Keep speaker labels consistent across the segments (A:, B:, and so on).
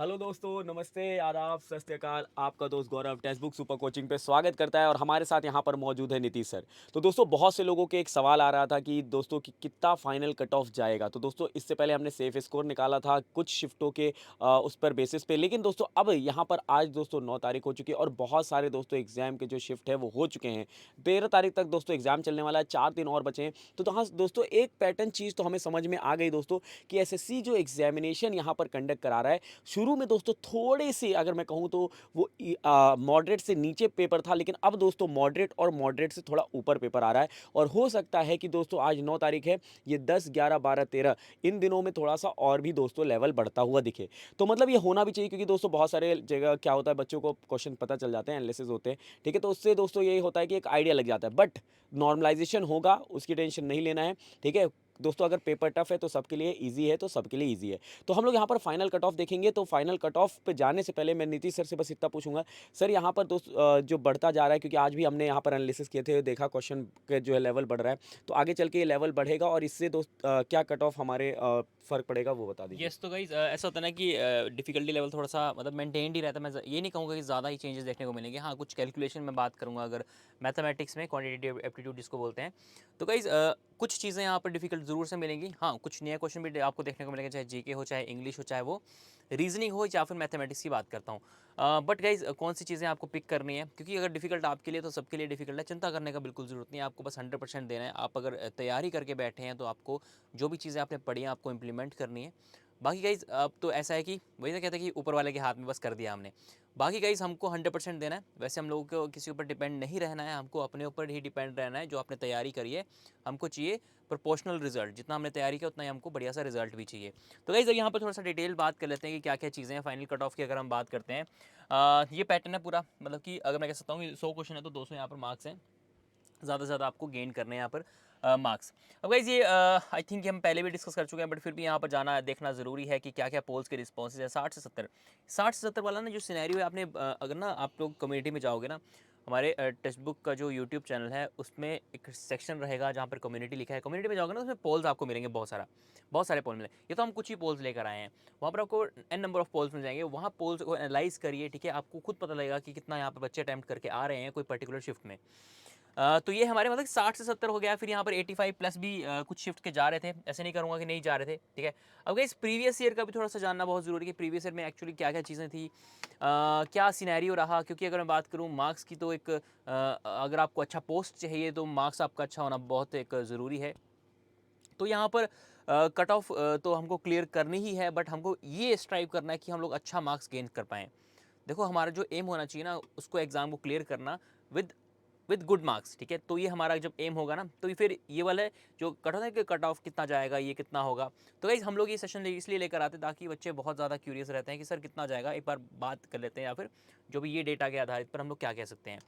A: Hello दोस्तों, नमस्ते, आदाब, सत श्री अकाल। आपका दोस्त गौरव टेक्स्ट बुक सुपर कोचिंग पे स्वागत करता है और हमारे साथ यहाँ पर मौजूद है नीतीश सर। तो दोस्तों, बहुत से लोगों के एक सवाल आ रहा था कि दोस्तों कि कितना फाइनल कट ऑफ जाएगा। तो दोस्तों, इससे पहले हमने सेफ स्कोर निकाला था कुछ शिफ्टों के उस पर बेसिस पे। लेकिन दोस्तों, अब यहाँ पर आज दोस्तों 9 तारीख हो चुकी है और बहुत सारे दोस्तों एग्जाम के जो शिफ्ट है वो हो चुके हैं। 13 तारीख तक दोस्तों एग्जाम चलने वाला है, 4 दिन और बचे हैं। तो हाँ दोस्तों, एक पैटर्न चीज़ तो हमें समझ में आ गई दोस्तों कि एसएससी जो एग्जामिनेशन यहाँ पर कंडक्ट करा रहा है, शुरू में दोस्तों थोड़े से अगर मैं कहूँ तो वो मॉडरेट से नीचे पेपर था, लेकिन अब दोस्तों मॉडरेट और मॉडरेट से थोड़ा ऊपर पेपर आ रहा है। और हो सकता है कि दोस्तों आज 9 तारीख है, ये 10, 11, 12, 13 इन दिनों में थोड़ा सा और भी दोस्तों लेवल बढ़ता हुआ दिखे। तो मतलब ये होना भी चाहिए, क्योंकि दोस्तों बहुत सारे जगह क्या होता है, बच्चों को क्वेश्चन पता चल जाते हैं, एनालिसिस होते हैं, ठीक है। तो उससे दोस्तों यही होता है कि एक आइडिया लग जाता है। बट नॉर्मलाइजेशन होगा, उसकी टेंशन नहीं लेना है, ठीक है दोस्तों। अगर पेपर टफ है तो सबके लिए इजी है, तो सबके लिए इजी है। तो हम लोग यहाँ पर फाइनल कट ऑफ देखेंगे। तो फाइनल कट ऑफ पे जाने से पहले मैं नीतीश सर से बस इतना पूछूंगा, सर यहाँ पर दोस्त जो बढ़ता जा रहा है, क्योंकि आज भी हमने यहाँ पर एनालिसिस किए थे, देखा क्वेश्चन के जो है लेवल बढ़ रहा है, तो आगे चल के ये लेवल बढ़ेगा और इससे दोस्त क्या कट ऑफ हमारे फर्क पड़ेगा वो बता दीजिए।
B: यस तो गाइज ऐसा होता है ना कि डिफ़िकल्टी लेवल थोड़ा सा मतलब मेंटेन्ड ही रहता है। ये नहीं कहूँगा कि ज़्यादा ही चेंजेस देखने को मिलेंगे। हाँ, कुछ कैलकुलेशन में बात करूँगा अगर मैथमेटिक्स में क्वांटिटेटिव एप्टीट्यूड जिसको बोलते हैं, तो गाइज कुछ चीज़ें यहाँ पर डिफ़िकल्ट ज़रूर से मिलेंगी। हाँ, कुछ नया क्वेश्चन भी आपको देखने को मिलेंगे, चाहे जीके हो, चाहे इंग्लिश हो, चाहे वो रीजनिंग हो या फिर मैथमेटिक्स की बात करता हूँ। बट गाइज कौन सी चीज़ें आपको पिक करनी है, क्योंकि अगर डिफ़िकल्ट आपके लिए तो सबके लिए डिफ़िकल्ट है। चिंता करने का बिल्कुल ज़रूरत नहीं है, आपको बस 100% देना है। आप अगर तैयारी करके बैठे हैं तो आपको जो भी चीज़ें आपने पढ़ी हैं आपको इम्प्लीमेंट करनी है। बाकी गाइज़ अब तो ऐसा है कि वही ना कहते हैं कि ऊपर वाले के हाथ में बस कर दिया हमने। बाकी गाइज़ हमको 100% देना है। वैसे हम लोगों को किसी ऊपर डिपेंड नहीं रहना है, हमको अपने ऊपर ही डिपेंड रहना है। जो आपने तैयारी करी है, हमको चाहिए प्रोपोर्शनल रिजल्ट। जितना हमने तैयारी किया उतना ही हमको बढ़िया सा रिजल्ट भी चाहिए। तो गाइज़ यहाँ पर थोड़ा सा डिटेल बात कर लेते हैं कि क्या क्या चीज़ें हैं फाइनल कट ऑफ की। अगर हम बात करते हैं, ये पैटर्न है पूरा, मतलब कि अगर मैं कह सकता हूँ कि 100 क्वेश्चन है तो 200 यहाँ पर मार्क्स हैं। ज़्यादा से ज़्यादा आपको गेन करने हैं यहाँ पर मार्क्स। अब गाइज़ ये आई थिंक हम पहले भी डिस्कस कर चुके हैं, बट फिर भी यहाँ पर जाना देखना ज़रूरी है कि क्या क्या पोल्स के रिस्पॉन्सेज है। 60 से 70 वाला ना जो सिनेरियो है, आपने अगर ना आप लोग कम्युनिटी में जाओगे ना, हमारे टेक्स्ट बुक का जो यूट्यूब चैनल है उसमें एक सेक्शन रहेगा जहाँ पर कम्युनिटी लिखा है। कम्युनिटी में जाओगे ना, उसमें पोल्स आपको मिलेंगे, बहुत सारे पोल मिले। ये तो हम कुछ ही पोल्स लेकर आए हैं, वहाँ पर आपको एन नंबर ऑफ पोल्स मिल जाएंगे। वहाँ पोल्स को एनालाइज करिए, ठीक है, आपको खुद पता लगेगा कि कितना यहाँ पर बच्चे अटैम्प्ट करके आ रहे हैं कोई पर्टिकुलर शिफ्ट में। तो ये हमारे मतलब 60 से 70 हो गया। फिर यहाँ पर 85 प्लस भी कुछ शिफ्ट के जा रहे थे, ऐसे नहीं करूँगा कि नहीं जा रहे थे, ठीक है। अब इस प्रीवियस ईयर का भी थोड़ा सा जानना बहुत ज़रूरी है कि प्रीवियस ईयर में एक्चुअली क्या क्या चीज़ें थी, क्या सिनेरियो रहा। क्योंकि अगर मैं बात करूँ मार्क्स की, तो एक अगर आपको अच्छा पोस्ट चाहिए तो मार्क्स आपका अच्छा होना बहुत एक ज़रूरी है। तो यहाँ पर कट ऑफ तो हमको क्लियर करनी ही है, बट हमको ये स्ट्राइव करना है कि हम लोग अच्छा मार्क्स गेन कर पाएँ। देखो, हमारा जो एम होना चाहिए ना, उसको एग्ज़ाम को क्लियर करना विद विद गुड मार्क्स, ठीक है। तो ये हमारा जब एम होगा ना, तो फिर ये वाला जो कट होता है कि कट ऑफ कितना जाएगा, ये कितना होगा। तो गाइस हम लोग ये सेशन इसलिए लेकर आते हैं ताकि बच्चे बहुत ज़्यादा क्यूरियस रहते हैं कि सर कितना जाएगा, एक बार बात कर लेते हैं, या फिर जो भी ये डेटा के आधारित पर हम लोग क्या कह सकते हैं।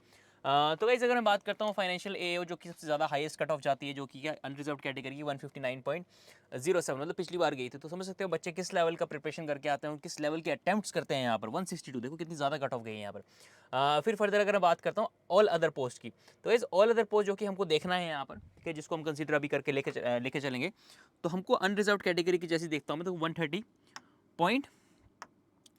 B: तो गाइस अगर मैं बात करता हूँ फाइनेंशियल एओ, जो कि सबसे ज़्यादा हाईएस्ट कट ऑफ जाती है, जो कि अनरिजर्व कैटेगरी की 159.07, मतलब पिछली बार गई थी। तो समझ सकते हो बच्चे किस लेवल का प्रिपरेशन करके आते हैं और किस लेवल के अटेम्प्ट्स करते हैं। यहाँ पर 162, देखो कितनी ज़्यादा कट ऑफ गई है यहाँ पर। फिर फर्दर अगर मैं बात करता हूँ ऑल अदर पोस्ट की, तो इस ऑल अदर पोस्ट जो कि हमको देखना है यहाँ पर, ठीक है, जिसको हम कंसीडर अभी करके लेके चलेंगे। तो हमको अनरिजर्व कैटेगरी की जैसी देखता हूँ मैं, तो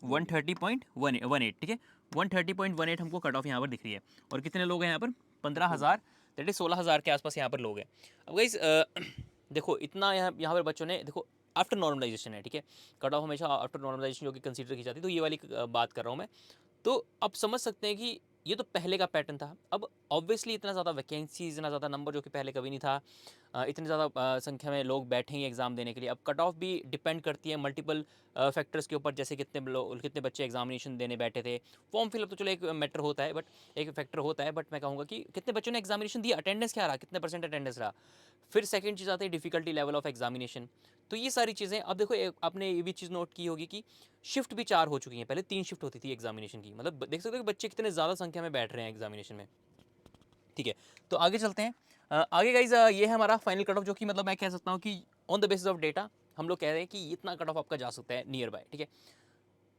B: 130.18, ठीक है, 130.18 हमको कट ऑफ यहाँ पर दिख रही है। और कितने लोग हैं यहाँ पर? 15,000, दैट इज 16,000 के आसपास यहाँ पर लोग हैं। अब गाइस देखो इतना यहाँ पर बच्चों ने, देखो आफ्टर नॉर्मलाइजेशन है, ठीक है, कट ऑफ हमेशा आफ्टर नॉर्मलाइजेशन जो कि कंसीडर की जाती है। तो ये वाली बात कर रहा हूँ मैं। तो आप समझ सकते हैं कि ये तो पहले का पैटर्न था। अब ऑब्वियसली इतना ज़्यादा वैकेंसीज, इतना ज़्यादा नंबर जो कि पहले कभी नहीं था, इतनी ज़्यादा संख्या में लोग बैठेंगे एग्ज़ाम देने के लिए। अब कट ऑफ भी डिपेंड करती है मल्टीपल फैक्टर्स के ऊपर, जैसे कितने बच्चे एग्जामिनेशन देने बैठे थे। फॉर्म फिलअप तो चलो एक मैटर होता है, बट एक फैक्टर होता है, बट मैं कहूँगा कि कितने बच्चों ने एग्जामिनेशन दिया, अटेंडेंस क्या रहा, कितने परसेंट अटेंडेंस रहा। फिर सेकंड चीज़ आती है डिफिकल्टी लेवल ऑफ एग्जामिनेशन। तो ये सारी चीज़ें, अब देखो आपने ये भी चीज़ नोट की होगी कि शिफ्ट भी 4 हो चुकी हैं। पहले 3 शिफ्ट होती थी एग्जामिनेशन की, मतलब देख सकते हो कि बच्चे कितने ज़्यादा संख्या में बैठ रहे हैं एग्जामिनेशन में, ठीक है। तो आगे चलते हैं। आगे गाइज ये है हमारा फाइनल कट ऑफ, जो कि मतलब मैं कह सकता हूँ कि on the basis of data हम लोग कह रहे हैं कि इतना कट ऑफ आपका जा सकता है नियर बाय, ठीक है।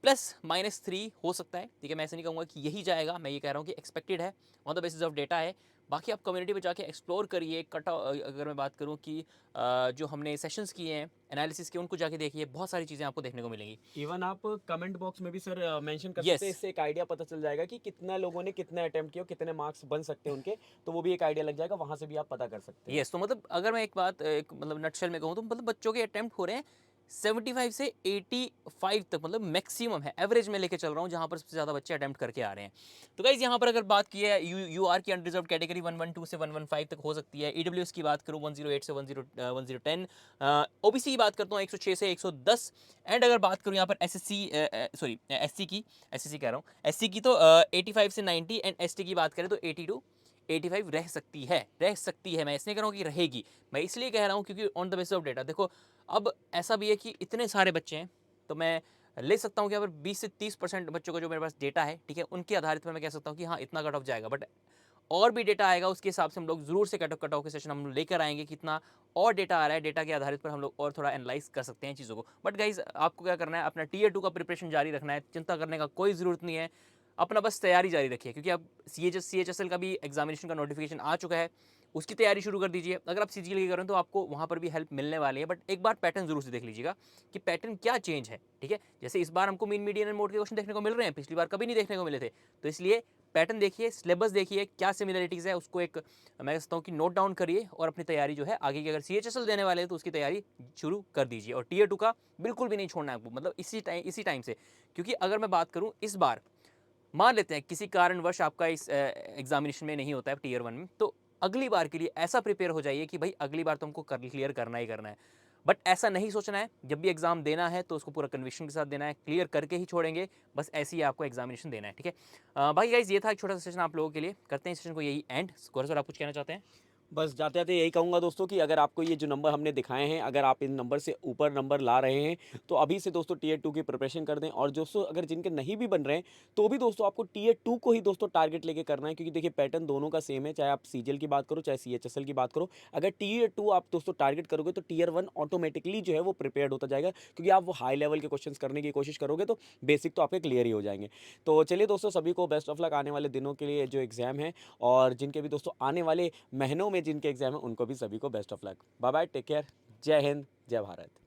B: +-3 हो सकता है, ठीक है। मैं ऐसे नहीं कहूँगा कि यही जाएगा, मैं ये कह रहा हूँ कि एक्सपेक्टेड है, on the basis of data है। बाकी आप कम्युनिटी पे जाके एक्सप्लोर करिए। अगर मैं बात करूँ कि जो हमने सेशंस किए हैं, एनालिसिस के, उनको जाके देखिए, बहुत सारी चीज़ें आपको देखने को मिलेंगी।
A: इवन आप कमेंट बॉक्स में भी सर मेंशन कर सकते हैं,
B: येस।
A: इससे एक आइडिया पता चल जाएगा कि कितना लोगों ने कितने अटेम्प्ट किए और कितने मार्क्स बन सकते हैं उनके, तो वो भी एक आइडिया लग जाएगा, वहाँ से भी आप पता कर सकते हैं।
B: यस, तो मतलब अगर मैं एक मतलब नटशेल में कहूँ तो मतलब बच्चों के अटेम्प्ट हो रहे हैं 75 से 85 तक, मतलब मैक्सिमम है, एवरेज में लेके चल रहा हूँ जहाँ पर सबसे ज़्यादा बच्चे अटेम्प्ट करके आ रहे हैं। तो गाइज यहाँ पर अगर बात की है यू आर की अनरिजर्व कैटेगरी 112 से 115 तक हो सकती है। ईडब्ल्यूएस की बात करूँ 108 से 1010, ओबीसी की बात करता हूँ 106 से 110। एंड अगर बात करूँ यहाँ पर एससी कह रहा हूँ, एससी की तो 85 से 90, एंड एसटी की बात करें तो 82 85 रह सकती है। मैं इसलिए कह रहा हूँ कि रहेगी, मैं इसलिए कह रहा हूँ क्योंकि on the basis of data देखो, अब ऐसा भी है कि इतने सारे बच्चे हैं, तो मैं ले सकता हूँ कि अगर 20 से 30% बच्चों का जो मेरे पास डेटा है, ठीक है, उनके आधारित पर मैं कह सकता हूँ कि हाँ इतना कट ऑफ जाएगा। बट और भी डेटा आएगा, उसके हिसाब से हम लोग जरूर से कट ऑफ के सेशन हम लेकर आएंगे, कितना और डेटा आ रहा है, डेटा के आधारित पर हम लोग और थोड़ा एनालाइज कर सकते हैं चीज़ों को। बट गाइज आपको क्या करना है, अपना टीयर 2 का प्रिपरेशन जारी रखना है, चिंता करने का कोई ज़रूरत नहीं है, अपना बस तैयारी जारी रखिए, क्योंकि अब CHSL का भी एग्जामिनेशन का नोटिफिकेशन आ चुका है, उसकी तैयारी शुरू कर दीजिए। अगर आप CGL की करें तो आपको वहाँ पर भी हेल्प मिलने वाली है, बट एक बार पैटर्न जरूर से देख लीजिएगा कि पैटर्न क्या चेंज है, ठीक है। जैसे इस बार हमको मीन मीडियन एंड मोड के क्वेश्चन देखने को मिल रहे हैं, पिछली बार कभी नहीं देखने को मिले थे, तो इसलिए पैटर्न देखिए, सिलेबस देखिए, क्या सिमिलरिटीज़ है, उसको एक मैं कहता हूँ कि नोट डाउन करिए और अपनी तैयारी जो है आगे की, अगर CHSL देने वाले हैं तो उसकी तैयारी शुरू कर दीजिए। और टीयर 2 का बिल्कुल भी नहीं छोड़ना है आपको, मतलब इसी टाइम से, क्योंकि अगर मैं बात करूँ इस बार, मान लेते हैं किसी कारणवश आपका इस एग्जामिनेशन में नहीं होता है टीयर 1 में, तो अगली बार के लिए ऐसा प्रिपेयर हो जाइए कि भाई अगली बार तो हमको क्लियर करना ही करना है। बट ऐसा नहीं सोचना है, जब भी एग्जाम देना है तो उसको पूरा कन्विक्शन के साथ देना है, क्लियर करके ही छोड़ेंगे, बस ऐसे ही आपको एग्जामिनेशन देना है, ठीक है। भाई गाइज ये था एक छोटा सा सेशन आप लोगों के लिए, करते हैं सेशन को यही एंड। गौरव सर आप कुछ कहना चाहते हैं?
A: बस जाते-जाते यही कहूँगा दोस्तों कि अगर आपको ये जो नंबर हमने दिखाए हैं, अगर आप इन नंबर से ऊपर नंबर ला रहे हैं, तो अभी से दोस्तों टीयर 2 की प्रिपरेशन कर दें। और दोस्तों अगर जिनके नहीं भी बन रहे हैं, तो भी दोस्तों आपको टीयर 2 को ही दोस्तों टारगेट लेके करना है, क्योंकि देखिए पैटर्न दोनों का सेम है, चाहे आप सीजीएल की बात करो, चाहे सीएचएसएल की बात करो। अगर टीयर 2 आप दोस्तों टारगेट करोगे, तो टीयर 1 ऑटोमेटिकली जो है वो प्रिपेयर्ड होता जाएगा, क्योंकि आप वो हाई लेवल के क्वेश्चंस करने की कोशिश करोगे, तो बेसिक तो आपके क्लियर ही हो जाएँगे। तो चलिए दोस्तों, सभी को बेस्ट ऑफ लक आने वाले दिनों के लिए जो एग्ज़ाम है, और जिनके भी दोस्तों आने वाले महीनों में जिनके एग्ज़ाम है, उनको भी सभी को best of luck. Bye bye, take care, जय हिंद, जय भारत।